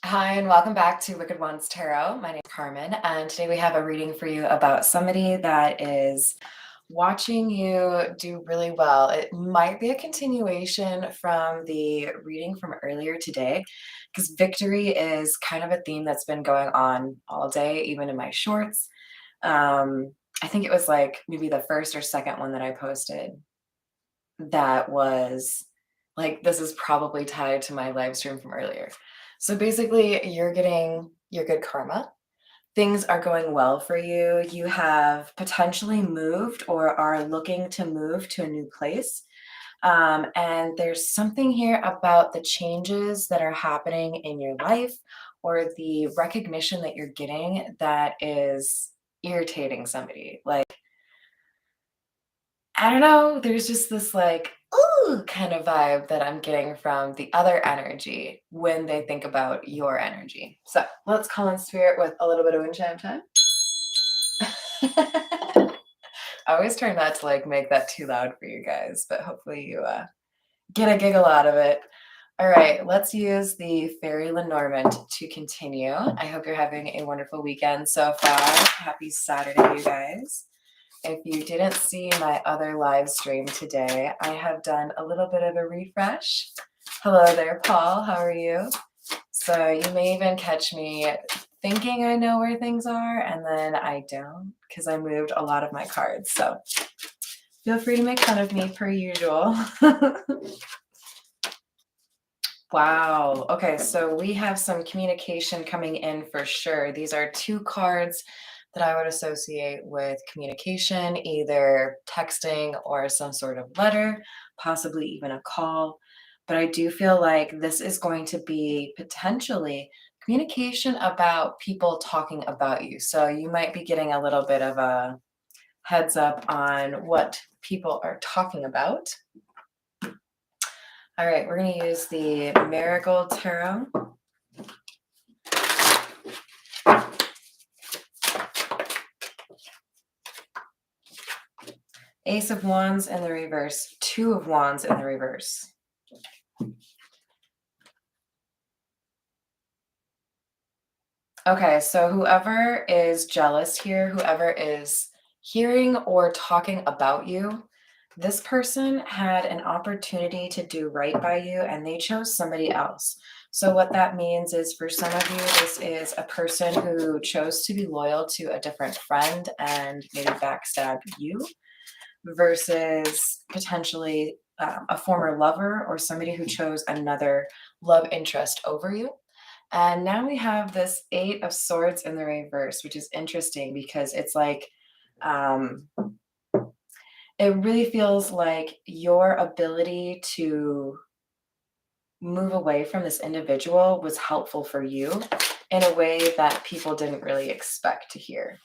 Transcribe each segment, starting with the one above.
Hi, and welcome back to Wicked Ones Tarot. My name is Carmen, and today we have a reading for you about somebody that is watching you do really well. It might be a continuation from the reading from earlier today, because victory is kind of a theme that's been going on all day, even in my shorts. I think it was like maybe the first or second one that I posted that was like, this is probably tied to my live stream from earlier. So basically, you're getting your good karma. Things are going well for you. You have potentially moved or are looking to move to a new place. And there's something here about the changes that are happening in your life or the recognition that you're getting that is irritating somebody. Like, I don't know, there's just this like, ooh, kind of vibe that I'm getting from the other energy when they think about your energy. So let's call in spirit with a little bit of wind chime time. I always try not to like make that too loud for you guys, but hopefully you get a giggle out of it. All right, let's use the Fairy Lenormand to continue. I hope you're having a wonderful weekend so far. Happy Saturday, you guys. If you didn't see my other live stream today, I have done a little bit of a refresh. Hello there, Paul. How are you? So you may even catch me thinking I know where things are, and then I don't because I moved a lot of my cards. So feel free to make fun of me per usual. Wow. Okay, so we have some communication coming in for sure. These are two cards that I would associate with communication, either texting or some sort of letter, possibly even a call. But I do feel like this is going to be potentially communication about people talking about you. So you might be getting a little bit of a heads up on what people are talking about. All right, we're going to use the Marigold Tarot. Ace of Wands in the reverse, Two of Wands in the reverse. Okay, so whoever is jealous here, whoever is hearing or talking about you, this person had an opportunity to do right by you and they chose somebody else. So what that means is for some of you, this is a person who chose to be loyal to a different friend and maybe backstab you versus potentially a former lover or somebody who chose another love interest over you. And now we have this Eight of Swords in the reverse, which is interesting because it's like, um, it really feels like your ability to move away from this individual was helpful for you in a way that people didn't really expect to hear.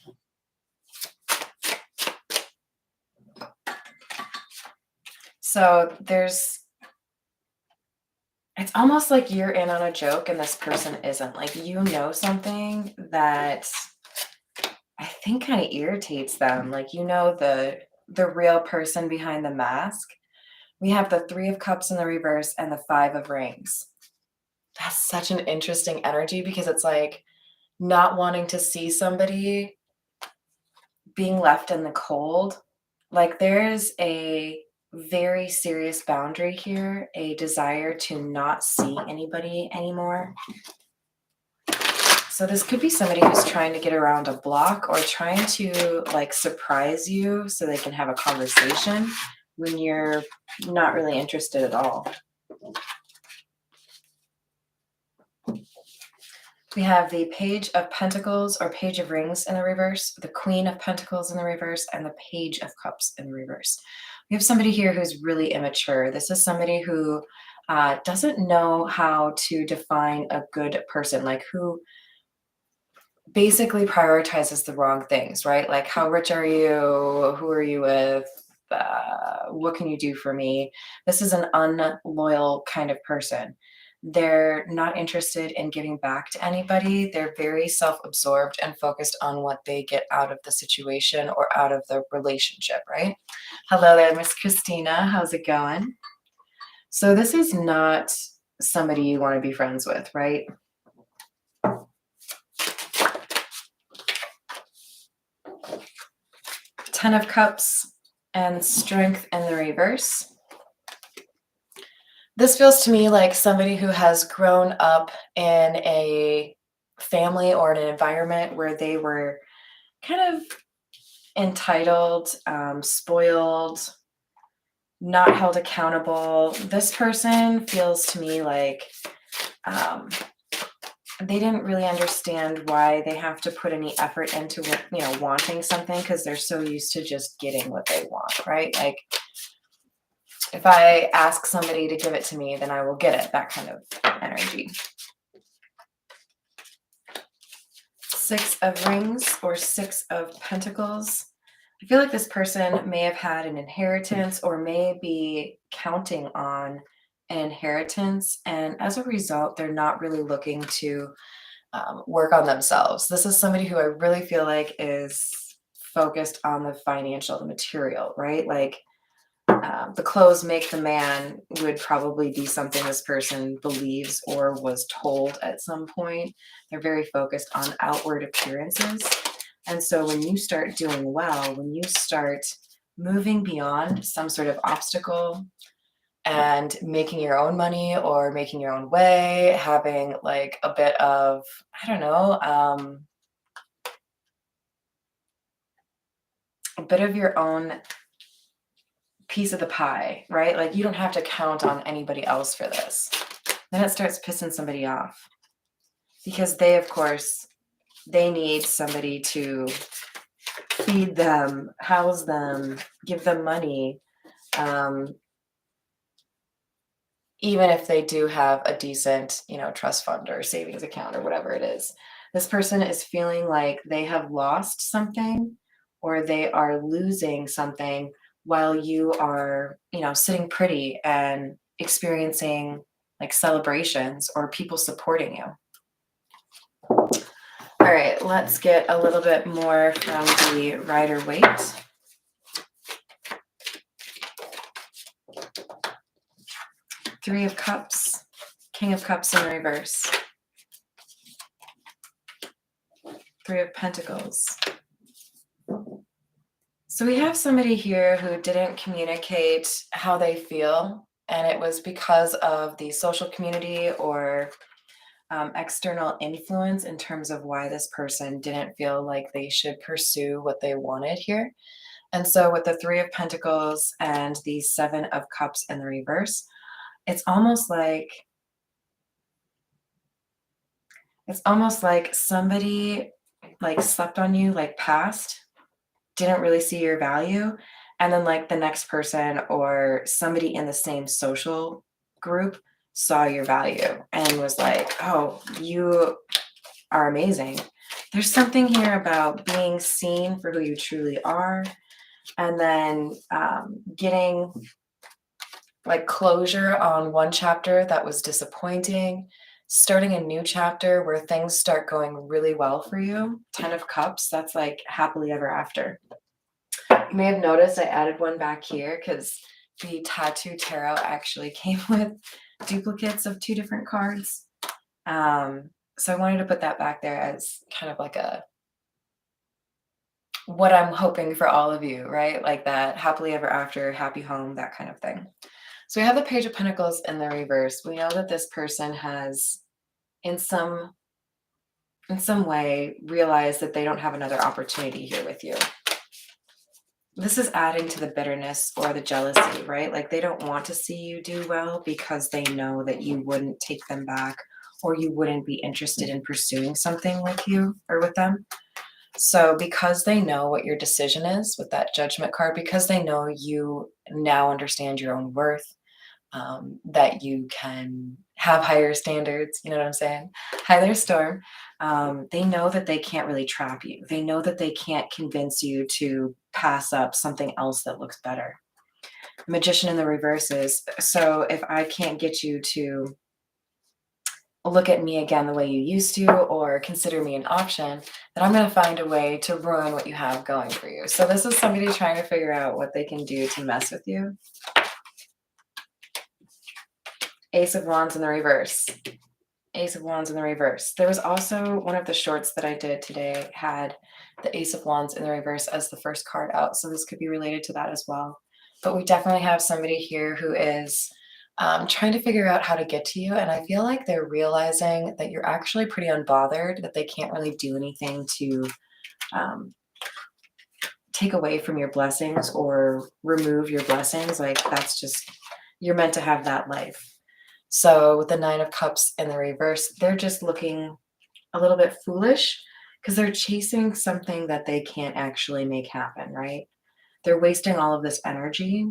So it's almost like you're in on a joke and this person isn't. Like, you know something that I think kind of irritates them. Like, you know the real person behind the mask. We have the Three of Cups in the reverse and the Five of Rings. That's such an interesting energy because it's like not wanting to see somebody being left in the cold. Like, there is a very serious boundary here, a desire to not see anybody anymore. So this could be somebody who's trying to get around a block or trying to like surprise you so they can have a conversation when you're not really interested at all. We have the Page of Pentacles or Page of Rings in the reverse, the Queen of Pentacles in the reverse, and the Page of Cups in the reverse. We have somebody here who's really immature. This is somebody who doesn't know how to define a good person, like who basically prioritizes the wrong things, right? Like, how rich are you? Who are you with? What can you do for me? This is an unloyal kind of person. They're not interested in giving back to anybody. They're very self-absorbed and focused on what they get out of the situation or out of the relationship, right? Hello there, Miss Christina. How's it going? So this is not somebody you want to be friends with, right? Ten of Cups and Strength in the reverse. This feels to me like somebody who has grown up in a family or an environment where they were kind of entitled, spoiled, not held accountable. This person feels to me like they didn't really understand why they have to put any effort into, wanting something, because they're so used to just getting what they want, right? Like, if I ask somebody to give it to me, then I will get it, that kind of energy. Six of Rings or Six of Pentacles. I feel like this person may have had an inheritance or may be counting on an inheritance, and as a result, they're not really looking to work on themselves. This is somebody who I really feel like is focused on the financial, the material, right? Like, the clothes make the man would probably be something this person believes or was told at some point. They're very focused on outward appearances. And so when you start doing well, when you start moving beyond some sort of obstacle and making your own money or making your own way, having like a bit of, I don't know, a bit of your own piece of the pie, right? Like, you don't have to count on anybody else for this. Then it starts pissing somebody off because they, of course, they need somebody to feed them, house them, give them money, even if they do have a decent, trust fund or savings account or whatever it is. This person is feeling like they have lost something or they are losing something while you are, sitting pretty and experiencing like celebrations or people supporting you. All right, let's get a little bit more from the Rider-Waite. Three of Cups, King of Cups in reverse. Three of Pentacles. So we have somebody here who didn't communicate how they feel, and it was because of the social community or external influence in terms of why this person didn't feel like they should pursue what they wanted here. And so with the Three of Pentacles and the Seven of Cups in the reverse, it's almost like somebody like slept on you, like passed, didn't really see your value, and then like the next person or somebody in the same social group saw your value and was like, oh, you are amazing. There's something here about being seen for who you truly are, and then getting like closure on one chapter that was disappointing, starting a new chapter where things start going really well for you. 10 of Cups, that's like happily ever after. You may have noticed I added one back here because the Tattoo Tarot actually came with duplicates of two different cards. So I wanted to put that back there as kind of like what I'm hoping for all of you, right? Like that happily ever after, happy home, that kind of thing. So we have the Page of Pentacles in the reverse. We know that this person has in some way realized that they don't have another opportunity here with you. This is adding to the bitterness or the jealousy, right? Like they don't want to see you do well because they know that you wouldn't take them back or you wouldn't be interested in pursuing something with you or with them. So because they know what your decision is with that Judgment card, because they know you now understand your own worth, that you can have higher standards, you know what I'm saying? Higher storm. They know that they can't really trap you. They know that they can't convince you to pass up something else that looks better. The Magician in the reverse is, so if I can't get you to look at me again the way you used to or consider me an option, then I'm going to find a way to ruin what you have going for you. So this is somebody trying to figure out what they can do to mess with you. Ace of Wands in the reverse. Ace of Wands in the reverse. There was also one of the shorts that I did today had the Ace of Wands in the reverse as the first card out. So this could be related to that as well. But we definitely have somebody here who is trying to figure out how to get to you. And I feel like they're realizing that you're actually pretty unbothered, that they can't really do anything to um, take away from your blessings or remove your blessings. Like that's just, you're meant to have that life. So with the Nine of Cups in the reverse, they're just looking a little bit foolish because they're chasing something that they can't actually make happen, right? They're wasting all of this energy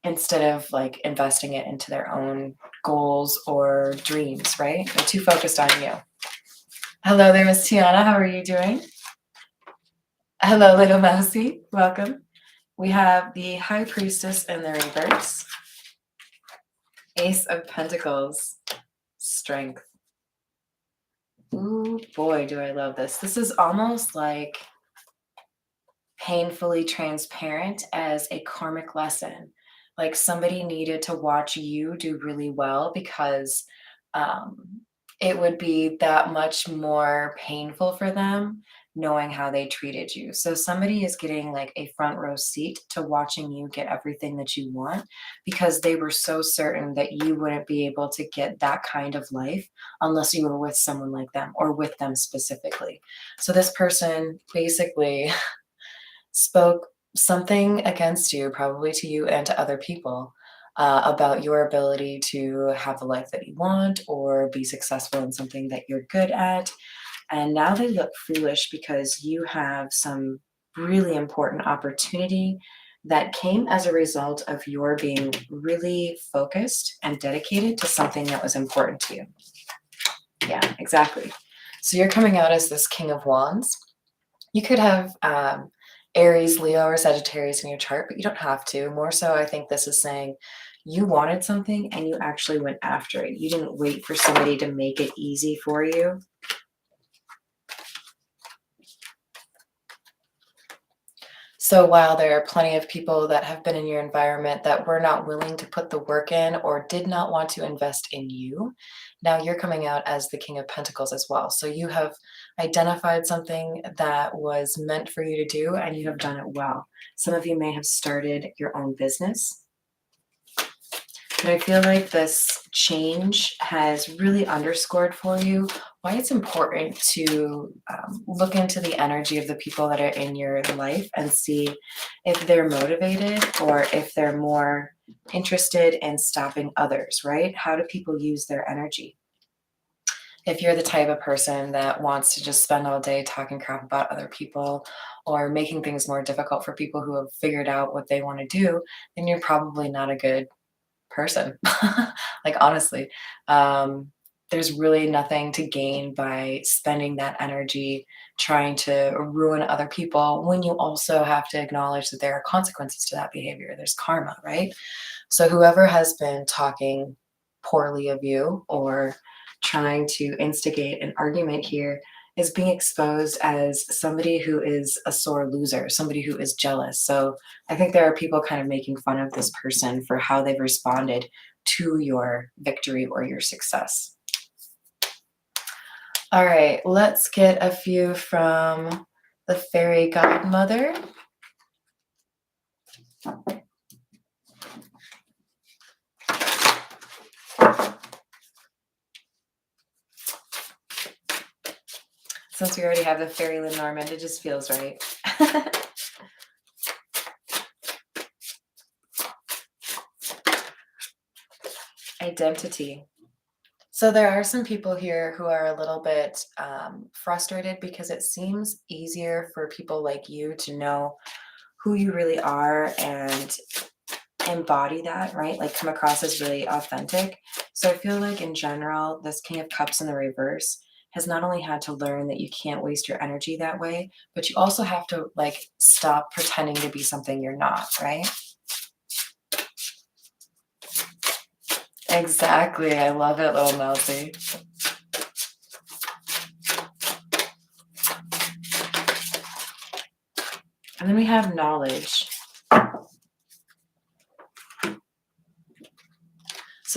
instead of like investing it into their own goals or dreams, right? They're too focused on you. Hello there, Miss Tiana. How are you doing? Hello, little mousy. Welcome. We have the High Priestess in the reverse. Ace of Pentacles. Strength. Ooh, boy, do I love this. This is almost like painfully transparent as a karmic lesson. Like somebody needed to watch you do really well because it would be that much more painful for them knowing how they treated you. So somebody is getting like a front row seat to watching you get everything that you want because they were so certain that you wouldn't be able to get that kind of life unless you were with someone like them or with them specifically. So this person basically spoke something against you, probably to you and to other people, about your ability to have the life that you want or be successful in something that you're good at. And now they look foolish because you have some really important opportunity that came as a result of your being really focused and dedicated to something that was important to you. Yeah, exactly. So you're coming out as this King of Wands. You could have Aries, Leo, or Sagittarius in your chart, but you don't have to. More so, I think this is saying you wanted something and you actually went after it. You didn't wait for somebody to make it easy for you. So while there are plenty of people that have been in your environment that were not willing to put the work in or did not want to invest in you, now you're coming out as the King of Pentacles as well. So you have identified something that was meant for you to do and you have done it well. Some of you may have started your own business. But I feel like this change has really underscored for you why it's important to look into the energy of the people that are in your life and see if they're motivated or if they're more interested in stopping others, right? How do people use their energy? If you're the type of person that wants to just spend all day talking crap about other people or making things more difficult for people who have figured out what they want to do, then you're probably not a good person. Like honestly, there's really nothing to gain by spending that energy trying to ruin other people when you also have to acknowledge that there are consequences to that behavior. There's karma, right? So whoever has been talking poorly of you or trying to instigate an argument here is being exposed as somebody who is a sore loser, somebody who is jealous. So I think there are people kind of making fun of this person for how they've responded to your victory or your success. All right, let's get a few from the fairy godmother. Since we already have the fairy Lenormand, it just feels right. Identity. So there are some people here who are a little bit frustrated because it seems easier for people like you to know who you really are and embody that, right? Like come across as really authentic. So I feel like in general, this King of Cups in the reverse has not only had to learn that you can't waste your energy that way, but you also have to like stop pretending to be something you're not, right? Exactly. I love it, little mousy. And then we have knowledge. So